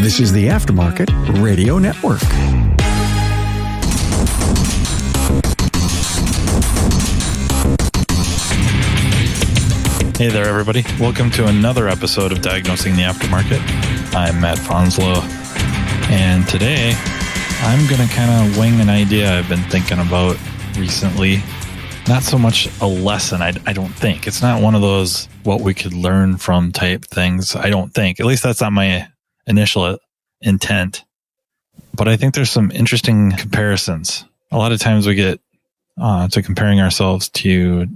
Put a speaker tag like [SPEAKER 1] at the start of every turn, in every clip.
[SPEAKER 1] This is the Aftermarket Radio Network.
[SPEAKER 2] Hey there, everybody. Welcome to another episode of Diagnosing the Aftermarket. I'm Matt Fonslow, and today I'm going to kind of wing an idea I've been thinking about recently. Not so much a lesson, I don't think. It's not one of those what we could learn from type things, I don't think. At least that's not my initial intent. But I think there's some interesting comparisons. A lot of times we get to comparing ourselves to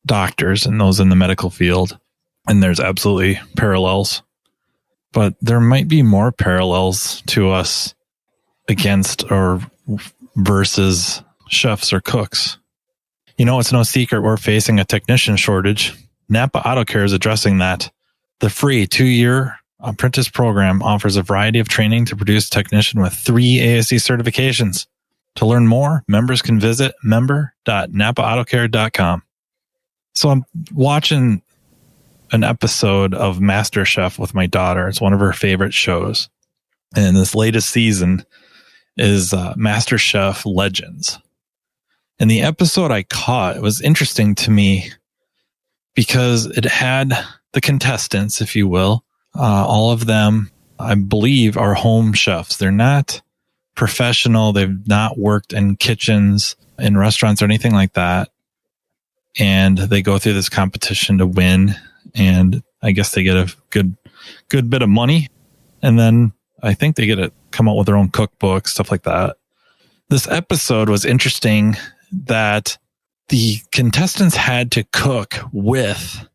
[SPEAKER 2] doctors and those in the medical field, and there's absolutely parallels. But there might be more parallels to us against or versus chefs or cooks. You know, it's no secret we're facing a technician shortage. Napa Auto Care is addressing that. The free 2-year Apprentice program offers a variety of training to produce a technician with 3 ASE certifications. To learn more, members can visit member.napaautocare.com. So I'm watching an episode of MasterChef with my daughter. It's one of her favorite shows. And this latest season is MasterChef Legends. And the episode I caught, it was interesting to me because it had the contestants, if you will. All of them, I believe, are home chefs. They're not professional. They've not worked in kitchens, in restaurants, or anything like that. And they go through this competition to win. And I guess they get a good bit of money. And then I think they get to come out with their own cookbook, stuff like that. This episode was interesting that the contestants had to cook with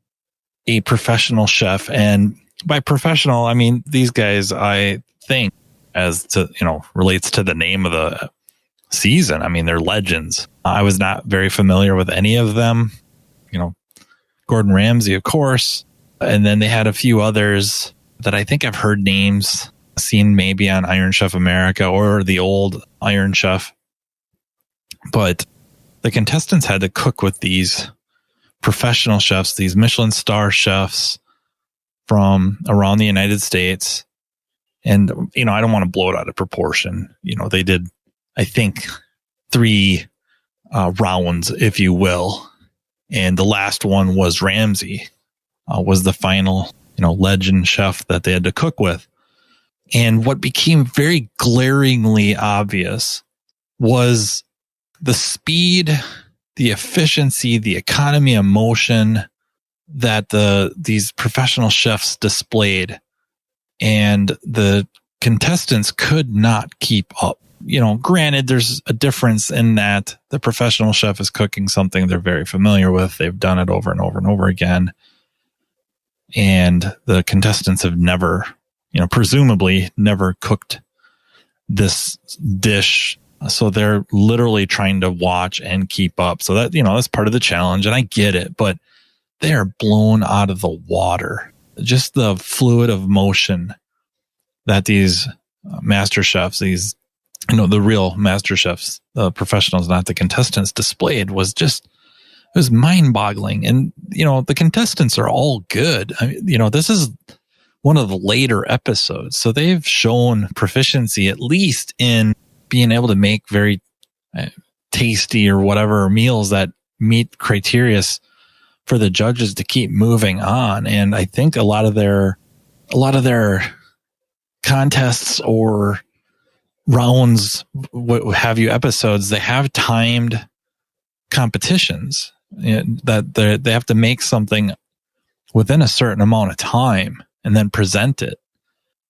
[SPEAKER 2] a professional chef. And by professional, I mean, these guys, I think, as to, relates to the name of the season. I mean, they're legends. I was not very familiar with any of them. Gordon Ramsay, of course. And then they had a few others that I think I've heard names, seen maybe on Iron Chef America or the old Iron Chef. But the contestants had to cook with these professional chefs, these Michelin star chefs from around the United States. And, I don't want to blow it out of proportion. They did, I think, 3 rounds, if you will. And the last one was Ramsay, was the final, legend chef that they had to cook with. And what became very glaringly obvious was the speed, the efficiency, the economy of motion that these professional chefs displayed. And the contestants could not keep up. Granted, there's a difference in that the professional chef is cooking something they're very familiar with. They've done it over and over and over again. And the contestants have never, presumably never cooked this dish. So they're literally trying to watch and keep up. So that, that's part of the challenge. And I get it, but they are blown out of the water. Just the fluid of motion that these master chefs, these, the real master chefs, the professionals, not the contestants, displayed was just, it was mind boggling. And, the contestants are all good. I mean, this is one of the later episodes. So they've shown proficiency, at least in being able to make very tasty or whatever meals that meet criteria for the judges to keep moving on. And I think a lot of their contests or rounds, what have you, episodes, they have timed competitions that they have to make something within a certain amount of time and then present it.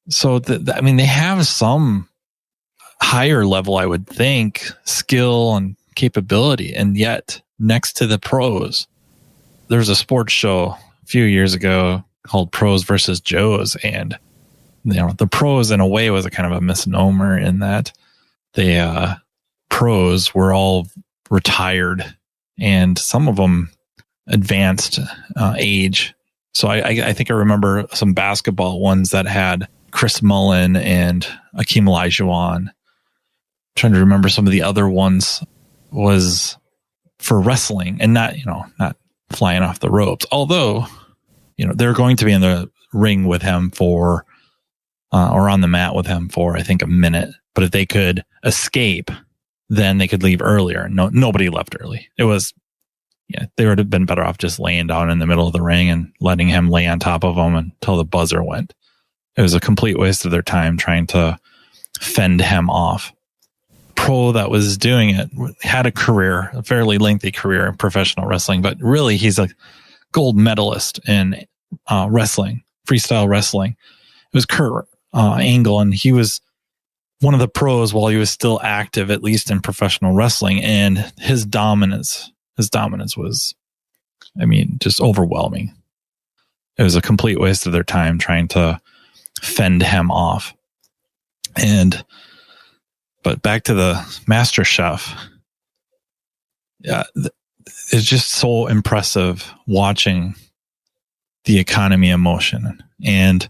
[SPEAKER 2] So they have some higher level, I would think, skill and capability. And yet next to the pros, there's a sports show a few years ago called Pros versus Joes. And, the pros in a way was a kind of a misnomer in that the pros were all retired and some of them advanced age. So I think I remember some basketball ones that had Chris Mullin and Akeem Olajuwon. Trying to remember some of the other ones was for wrestling and not flying off the ropes. Although, they're going to be in the ring with him for or on the mat with him for, I think, a minute. But if they could escape, then they could leave earlier. Nobody left early. It was, they would have been better off just laying down in the middle of the ring and letting him lay on top of them until the buzzer went. It was a complete waste of their time trying to fend him off. Pro that was doing it had a fairly lengthy career in professional wrestling, but really he's a gold medalist in wrestling, freestyle wrestling. It was Kurt Angle, and he was one of the pros while he was still active, at least in professional wrestling, and his dominance was, just overwhelming. It was a complete waste of their time trying to fend him off. But back to the Master Chef. Yeah, it's just so impressive watching the economy of motion. And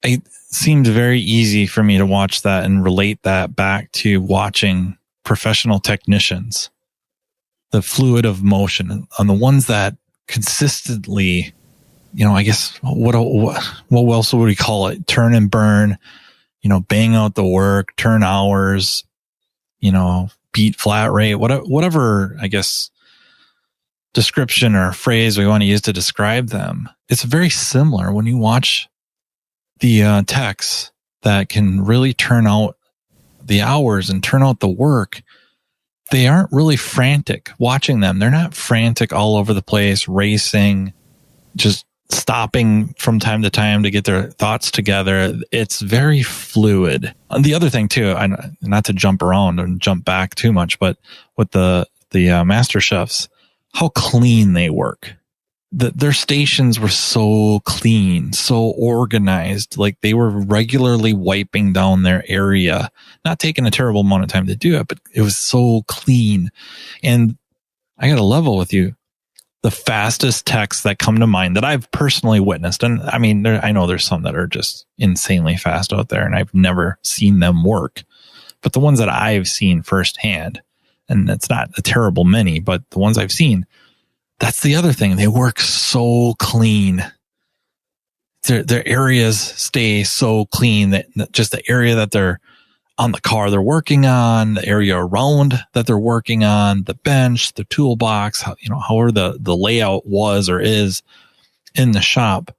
[SPEAKER 2] it seemed very easy for me to watch that and relate that back to watching professional technicians. The fluid of motion on the ones that consistently, I guess, what else would we call it? Turn and burn, bang out the work, turn hours, beat flat rate, whatever, I guess, description or phrase we want to use to describe them. It's very similar when you watch the techs that can really turn out the hours and turn out the work. They aren't really frantic watching them. They're not frantic all over the place, racing, just stopping from time to time to get their thoughts together. It's very fluid. And the other thing too, not to jump around and jump back too much, but with the Master Chefs, how clean they work. Their stations were so clean, so organized. Like they were regularly wiping down their area, not taking a terrible amount of time to do it, but it was so clean. And I got to level with you. The fastest techs that come to mind that I've personally witnessed, and I know there's some that are just insanely fast out there and I've never seen them work, but the ones that I've seen firsthand, and it's not a terrible many, but the ones I've seen, that's the other thing. They work so clean. Their areas stay so clean that just the area that they're on the car they're working on, the area around that they're working on, the bench, the toolbox, however the layout was or is in the shop,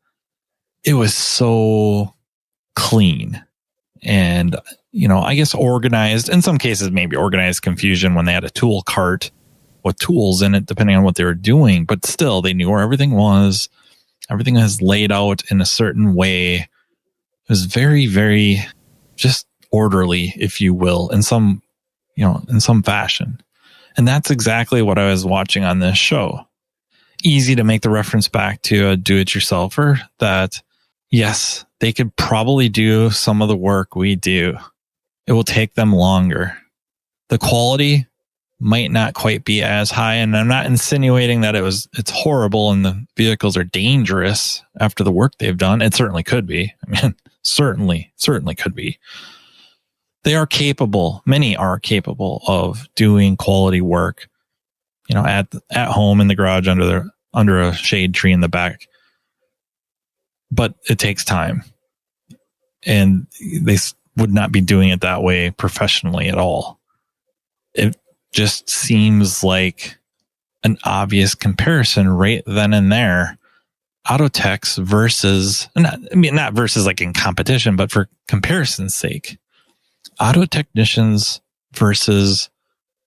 [SPEAKER 2] it was so clean. And, I guess organized, in some cases, maybe organized confusion when they had a tool cart with tools in it, depending on what they were doing, but still they knew where everything was. Everything was laid out in a certain way. It was very, very just orderly, if you will, in some fashion. And that's exactly what I was watching on this show. Easy to make the reference back to a do-it-yourselfer that, yes, they could probably do some of the work we do. It will take them longer. The quality might not quite be as high, and I'm not insinuating that it's horrible and the vehicles are dangerous after the work they've done. It certainly could be. Certainly could be. They are capable. Many are capable of doing quality work, at home in the garage under a shade tree in the back. But it takes time, and they would not be doing it that way professionally at all. It just seems like an obvious comparison right then and there. Auto techs versus, not versus like in competition, but for comparison's sake. Auto technicians versus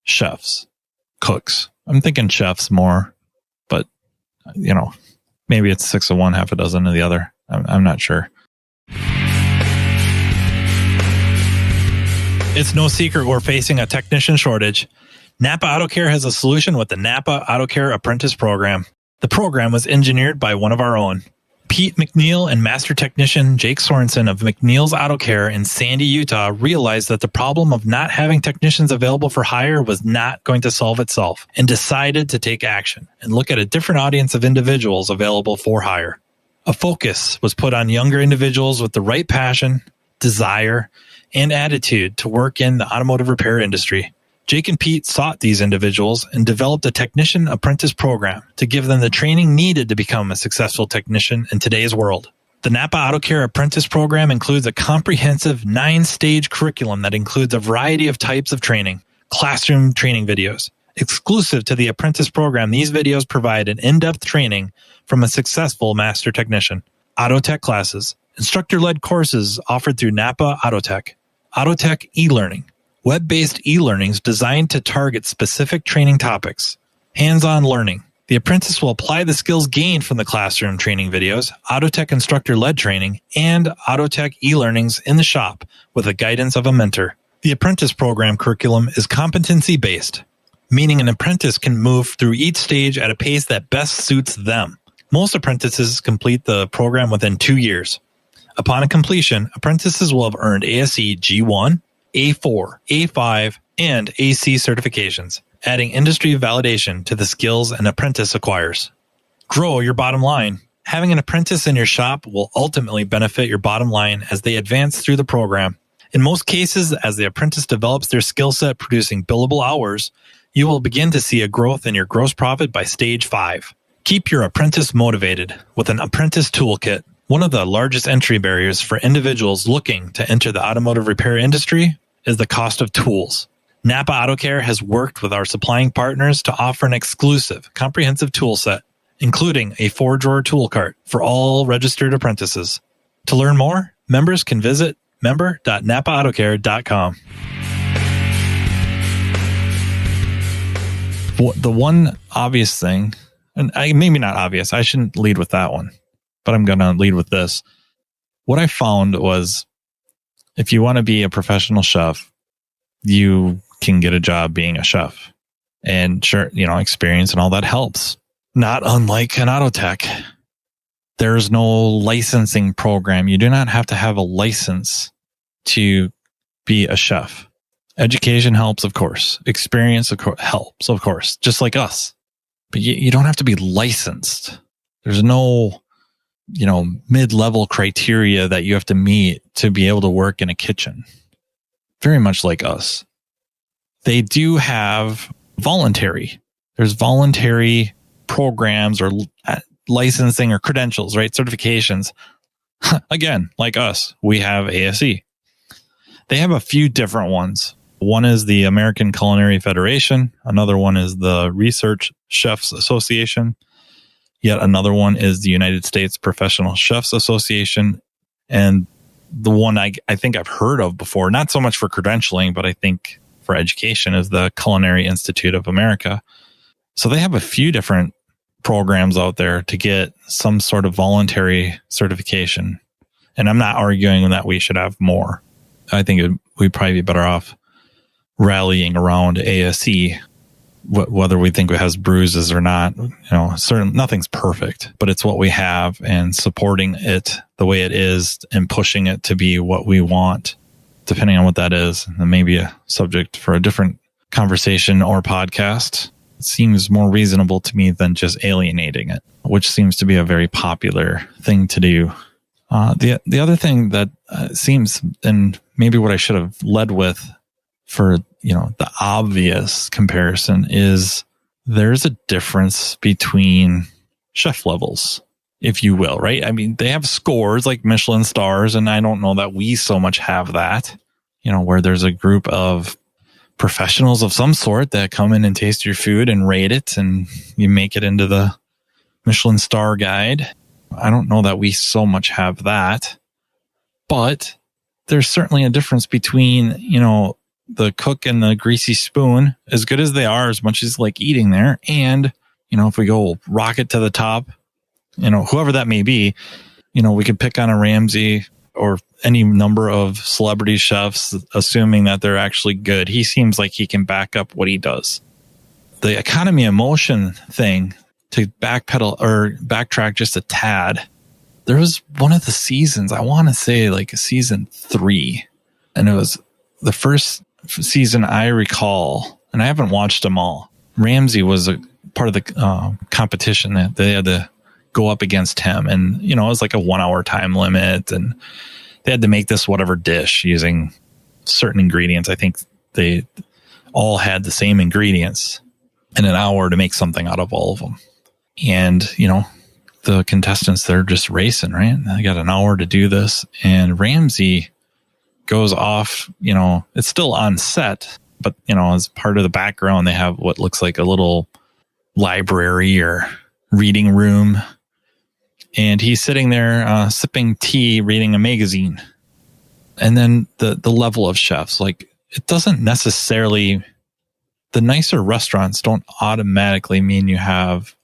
[SPEAKER 2] chefs, cooks. I'm thinking chefs more, but maybe it's 6 of one, half a dozen of the other. I'm not sure. It's no secret we're facing a technician shortage. Napa Auto Care has a solution with the Napa Auto Care Apprentice program. The program was engineered by one of our own. Pete McNeil and master technician Jake Sorensen of McNeil's Auto Care in Sandy, Utah realized that the problem of not having technicians available for hire was not going to solve itself and decided to take action and look at a different audience of individuals available for hire. A focus was put on younger individuals with the right passion, desire, and attitude to work in the automotive repair industry. Jake and Pete sought these individuals and developed a technician apprentice program to give them the training needed to become a successful technician in today's world. The Napa Auto Care Apprentice program includes a comprehensive 9-stage curriculum that includes a variety of types of training, classroom training videos. Exclusive to the Apprentice program, these videos provide an in-depth training from a successful master technician. Auto Tech classes, instructor-led courses offered through Napa Auto Tech. Auto Tech e-learning, web-based e-learnings designed to target specific training topics. Hands-on learning. The apprentice will apply the skills gained from the classroom training videos, Auto Tech instructor-led training, and Auto Tech e-learnings in the shop with the guidance of a mentor. The apprentice program curriculum is competency-based, meaning an apprentice can move through each stage at a pace that best suits them. Most apprentices complete the program within 2 years. Upon completion, apprentices will have earned ASE G1, A4, A5, and AC certifications, adding industry validation to the skills an apprentice acquires. Grow your bottom line. Having an apprentice in your shop will ultimately benefit your bottom line as they advance through the program. In most cases, as the apprentice develops their skill set producing billable hours, you will begin to see a growth in your gross profit by stage 5. Keep your apprentice motivated with an apprentice toolkit. One of the largest entry barriers for individuals looking to enter the automotive repair industry is the cost of tools. Napa Auto Care has worked with our supplying partners to offer an exclusive, comprehensive tool set, including a 4-drawer tool cart for all registered apprentices. To learn more, members can visit member.napaautocare.com. The one obvious thing, and maybe not obvious, I shouldn't lead with that one, but I'm going to lead with this. What I found was if you want to be a professional chef, you can get a job being a chef. And sure, experience and all that helps. Not unlike an auto tech. There's no licensing program. You do not have to have a license to be a chef. Education helps, of course. Experience helps, of course, just like us. But you don't have to be licensed. There's no, mid-level criteria that you have to meet to be able to work in a kitchen. Very much like us. They do have voluntary. There's voluntary programs or licensing or credentials, right? Certifications. Again, like us, we have ASE. They have a few different ones. One is the American Culinary Federation. Another one is the Research Chefs Association. Yet another one is the United States Professional Chefs Association. And the one I think I've heard of before, not so much for credentialing, but I think for education, is the Culinary Institute of America. So they have a few different programs out there to get some sort of voluntary certification. And I'm not arguing that we should have more. I think we'd probably be better off rallying around ASE, whether we think it has bruises or not. Nothing's perfect, but it's what we have, and supporting it the way it is and pushing it to be what we want, depending on what that is. And maybe a subject for a different conversation or podcast. It seems more reasonable to me than just alienating it, which seems to be a very popular thing to do. The other thing that seems, and maybe what I should have led with for, the obvious comparison, is there's a difference between chef levels, if you will, right? I mean, they have scores like Michelin stars, and I don't know that we so much have that, where there's a group of professionals of some sort that come in and taste your food and rate it, and you make it into the Michelin star guide. I don't know that we so much have that, but there's certainly a difference between, the cook and the greasy spoon, as good as they are, as much as like eating there. And, if we go rocket to the top, whoever that may be, we could pick on a Ramsay or any number of celebrity chefs, assuming that they're actually good. He seems like he can back up what he does. The economy of motion thing, to backpedal or backtrack just a tad, there was one of the seasons, I want to say like season 3, and it was the first season I recall, and I haven't watched them all. Ramsay was a part of the competition that they had to go up against him, and it was like a 1-hour time limit, and they had to make this whatever dish using certain ingredients. I think they all had the same ingredients in an hour to make something out of all of them. And the contestants, they're just racing, right? They got an hour to do this. And Ramsey goes off, it's still on set, but, as part of the background, they have what looks like a little library or reading room. And he's sitting there sipping tea, reading a magazine. And then the level of chefs, like, it doesn't necessarily, the nicer restaurants don't automatically mean you have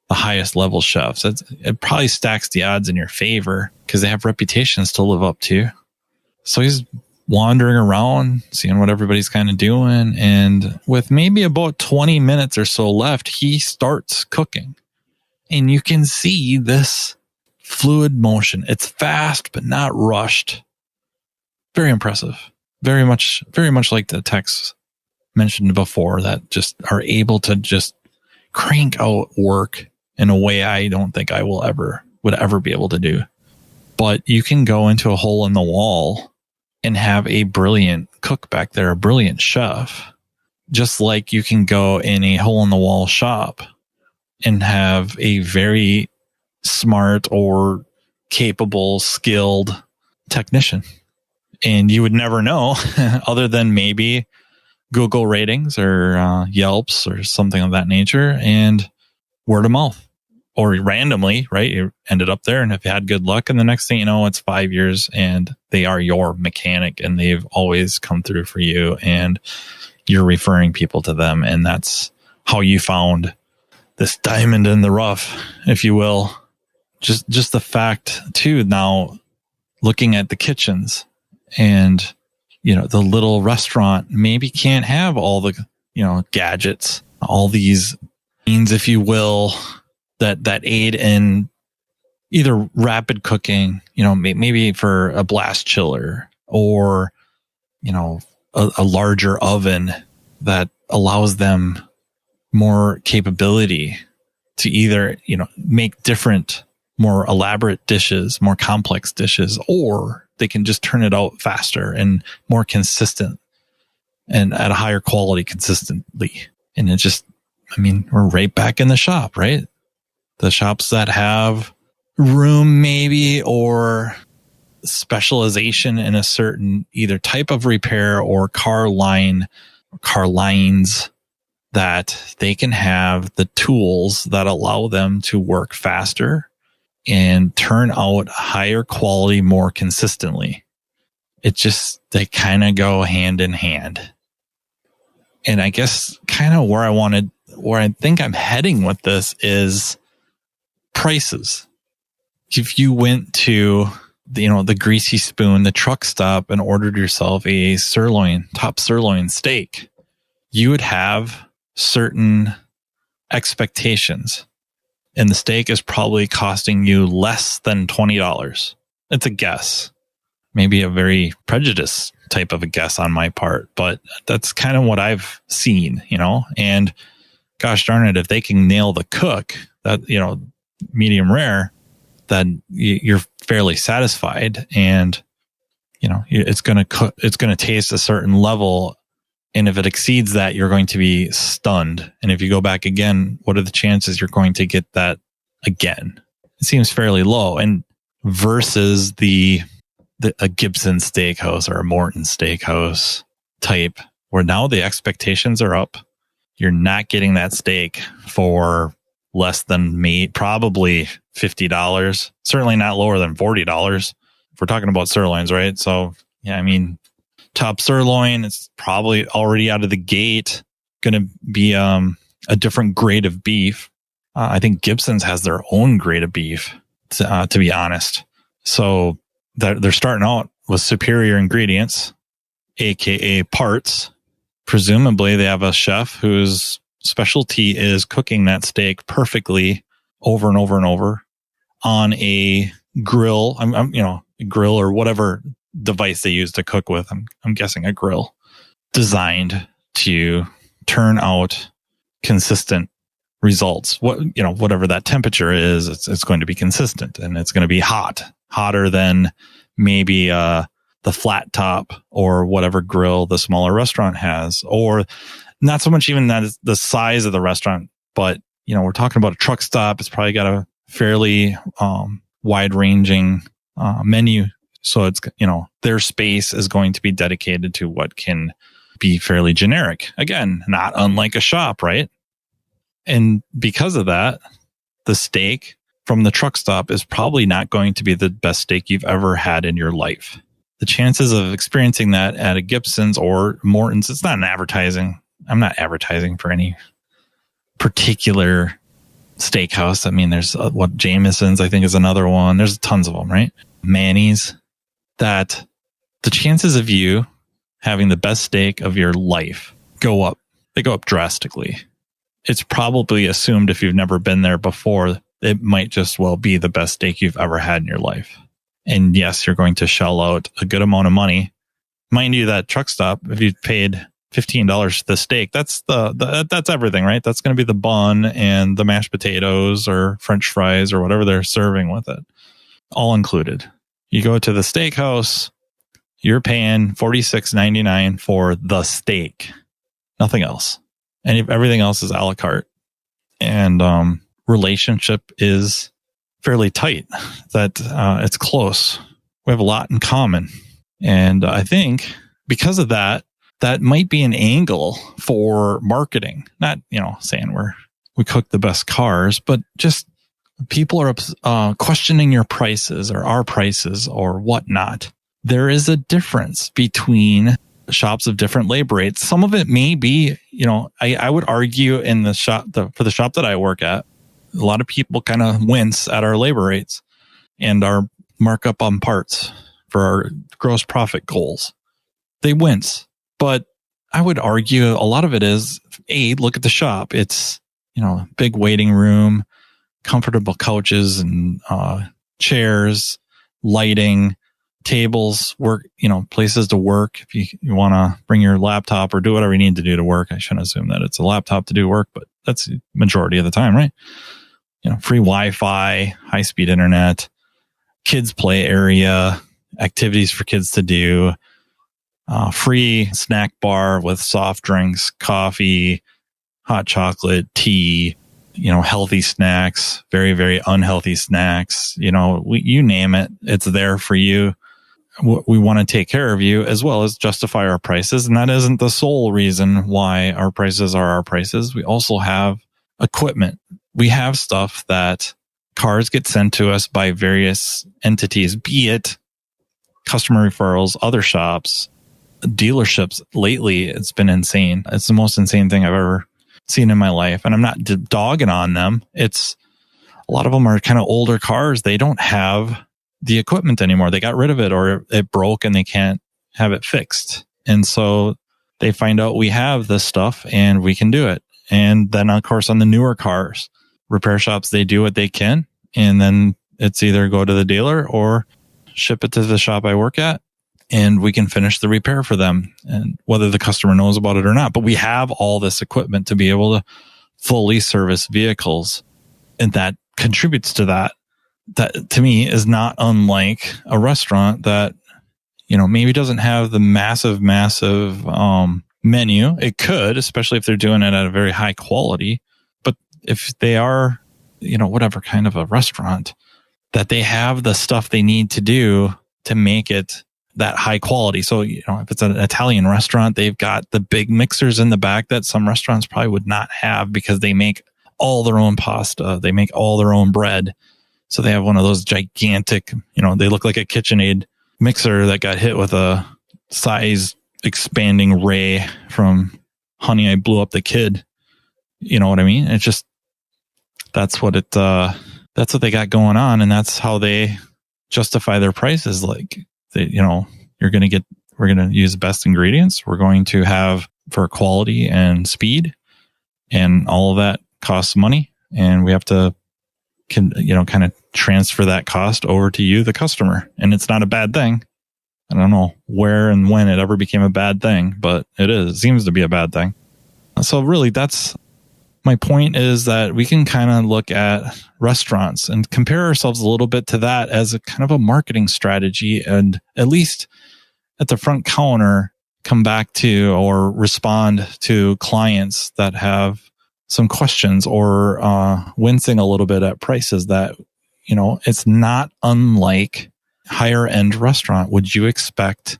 [SPEAKER 2] the highest level chefs. It probably stacks the odds in your favor because they have reputations to live up to. So he's wandering around, seeing what everybody's kind of doing. And with maybe about 20 minutes or so left, he starts cooking. And you can see this fluid motion. It's fast, but not rushed. Very impressive. Very much like the texts mentioned before that just are able to just crank out work in a way I don't think I would ever be able to do. But you can go into a hole in the wall and have a brilliant cook back there, a brilliant chef, just like you can go in a hole in the wall shop and have a very smart or capable, skilled technician. And you would never know other than maybe Google ratings or Yelps or something of that nature and word of mouth or randomly, right? You ended up there and if you had good luck and the next thing you know, it's 5 years and they are your mechanic and they've always come through for you and you're referring people to them. And that's how you found this diamond in the rough, if you will. Just the fact too, now looking at the kitchens and, the little restaurant maybe can't have all the, gadgets, all these means, if you will, that aid in either rapid cooking, maybe for a blast chiller or, a larger oven that allows them more capability to either, make different, more elaborate dishes, more complex dishes, or they can just turn it out faster and more consistent and at a higher quality consistently. And it just, we're right back in the shop, right? The shops that have room maybe or specialization in a certain either type of repair or car lines that they can have the tools that allow them to work faster and turn out higher quality more consistently. They kind of go hand in hand. And I guess kind of where I think I'm heading with this is prices. If you went to the Greasy Spoon, the truck stop, and ordered yourself a top sirloin steak, you would have certain expectations. And the steak is probably costing you less than $20. It's a guess. Maybe a very prejudiced type of a guess on my part, but that's kind of what I've seen, and gosh darn it, if they can nail the cook, that, medium rare, then you're fairly satisfied and, it's going to taste a certain level. And if it exceeds that, you're going to be stunned. And if you go back again, what are the chances you're going to get that again? It seems fairly low. And versus a Gibson Steakhouse or a Morton Steakhouse type, where now the expectations are up. You're not getting that steak for less than probably $50. Certainly not lower than $40. If we're talking about sirloins, right? So, yeah, top sirloin is probably already out of the gate going to be a different grade of beef. I think Gibson's has their own grade of beef, to be honest. So they're starting out with superior ingredients, aka parts. Presumably they have a chef whose specialty is cooking that steak perfectly over and over and over on a grill. A grill or whatever device they use to cook with. I'm guessing a grill designed to turn out consistent results. Whatever that temperature is, it's going to be consistent and it's going to be hotter than maybe the flat top or whatever grill the smaller restaurant has, or not so much even that is the size of the restaurant, but we're talking about a truck stop. It's probably got a fairly wide-ranging menu. So it's, their space is going to be dedicated to what can be fairly generic. Again, not unlike a shop, right? And because of that, the steak from the truck stop is probably not going to be the best steak you've ever had in your life. The chances of experiencing that at a Gibson's or Morton's, it's not an advertising. I'm not advertising for any particular steakhouse. I mean, there's what Jameson's, I think, is another one. There's tons of them, right? Manny's. That the chances of you having the best steak of your life go up. They go up drastically. It's probably assumed if you've never been there before, it might just well be the best steak you've ever had in your life. And yes, you're going to shell out a good amount of money. Mind you, that truck stop, if you paid $15 for the steak, that's everything, right? That's going to be the bun and the mashed potatoes or French fries or whatever they're serving with it, all included. You go to the steakhouse, you're paying $46.99 for the steak, nothing else, and everything else is a la carte. And relationship is fairly tight. That it's close. We have a lot in common, and I think because of that, that might be an angle for marketing. Not saying we cook the best cars, but just people are questioning your prices or our prices or whatnot. There is a difference between shops of different labor rates. Some of it may be, I would argue in the shop, for the shop that I work at, a lot of people kind of wince at our labor rates and our markup on parts for our gross profit goals. They wince. But I would argue a lot of it is, look at the shop. It's, big waiting room, comfortable couches and chairs, lighting, tables, work, places to work. If you want to bring your laptop or do whatever you need to do to work. I shouldn't assume that it's a laptop to do work, but that's the majority of the time, right? Free Wi-Fi, high-speed internet, kids play area, activities for kids to do, free snack bar with soft drinks, coffee, hot chocolate, tea, healthy snacks, very, very unhealthy snacks, you name it, it's there for you. We want to take care of you as well as justify our prices. And that isn't the sole reason why our prices are our prices. We also have equipment. We have stuff that cars get sent to us by various entities, be it customer referrals, other shops, dealerships. Lately, it's been insane. It's the most insane thing I've ever seen in my life. And I'm not dogging on them. It's a lot of them are kind of older cars. They don't have the equipment anymore. They got rid of it or it broke and they can't have it fixed. And so they find out we have this stuff and we can do it. And then of course on the newer cars, repair shops, they do what they can. And then it's either go to the dealer or ship it to the shop I work at. And we can finish the repair for them, and whether the customer knows about it or not. But we have all this equipment to be able to fully service vehicles. And that contributes to that. That to me is not unlike a restaurant that, maybe doesn't have the massive menu. It could, especially if they're doing it at a very high quality. But if they are, whatever kind of a restaurant, that they have the stuff they need to do to make it that high quality. So, if it's an Italian restaurant, they've got the big mixers in the back that some restaurants probably would not have because they make all their own pasta. They make all their own bread. So they have one of those gigantic, they look like a KitchenAid mixer that got hit with a size expanding ray from Honey, I Blew Up the Kid. You know what I mean? It's just, that's what they got going on. And that's how they justify their prices. Like, we're going to use the best ingredients. We're going to have for quality and speed, and all of that costs money. And we have to, kind of transfer that cost over to you, the customer. And it's not a bad thing. I don't know where and when it ever became a bad thing, but it seems to be a bad thing. So really, that's my point, is that we can kind of look at restaurants and compare ourselves a little bit to that as a kind of a marketing strategy, and at least at the front counter, come back to or respond to clients that have some questions or wincing a little bit at prices that, it's not unlike higher end restaurant. Would you expect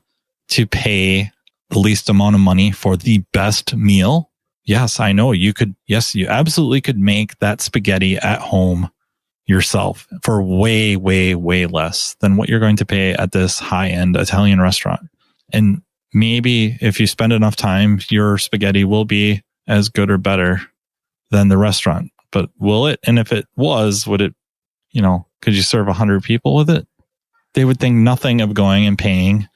[SPEAKER 2] to pay the least amount of money for the best meal? Yes, I know you could. Yes, you absolutely could make that spaghetti at home yourself for way, way, way less than what you're going to pay at this high end Italian restaurant. And maybe if you spend enough time, your spaghetti will be as good or better than the restaurant. But will it? And if it was, would it, could you serve 100 people with it? They would think nothing of going and paying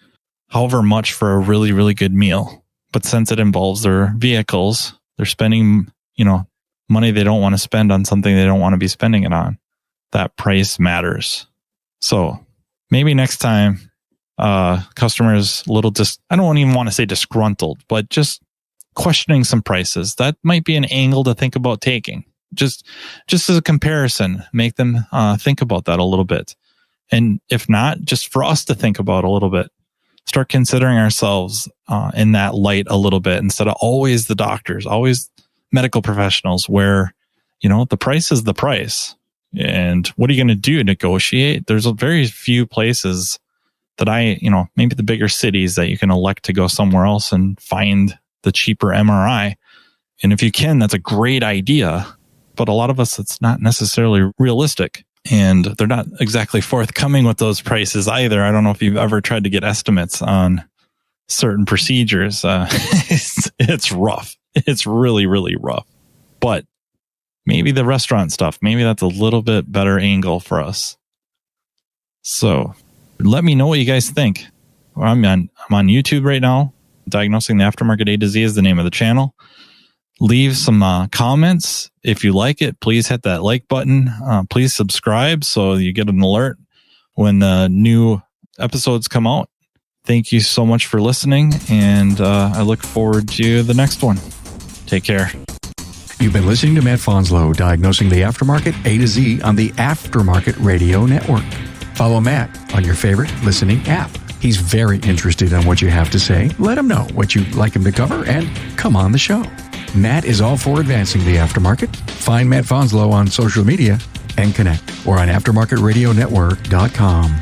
[SPEAKER 2] however much for a really, really good meal. But since it involves their vehicles, they're spending, money they don't want to spend on something they don't want to be spending it on. That price matters. So maybe next time, customers a little I don't even want to say disgruntled, but just questioning some prices. That might be an angle to think about taking. Just as a comparison, make them think about that a little bit. And if not, just for us to think about a little bit, start considering ourselves in that light a little bit instead of always the doctors, always medical professionals where, the price is the price. And what are you going to do? Negotiate? There's very few places that maybe the bigger cities that you can elect to go somewhere else and find the cheaper MRI. And if you can, that's a great idea. But a lot of us, it's not necessarily realistic. And they're not exactly forthcoming with those prices either. I don't know if you've ever tried to get estimates on certain procedures. It's rough. It's really, really rough. But maybe the restaurant stuff, maybe that's a little bit better angle for us. So let me know what you guys think. I'm on YouTube right now. Diagnosing the Aftermarket A to Z is the name of the channel. Leave some comments. If you like it, please hit that like button. Please subscribe so you get an alert when the new episodes come out. Thank you so much for listening, and I look forward to the next one. Take care.
[SPEAKER 1] You've been listening to Matt Fonslow, Diagnosing the Aftermarket A to Z on the Aftermarket Radio Network. Follow Matt on your favorite listening app. He's very interested in what you have to say. Let him know what you'd like him to cover and come on the show. Matt is all for advancing the aftermarket. Find Matt Fonslow on social media and connect or on aftermarketradionetwork.com.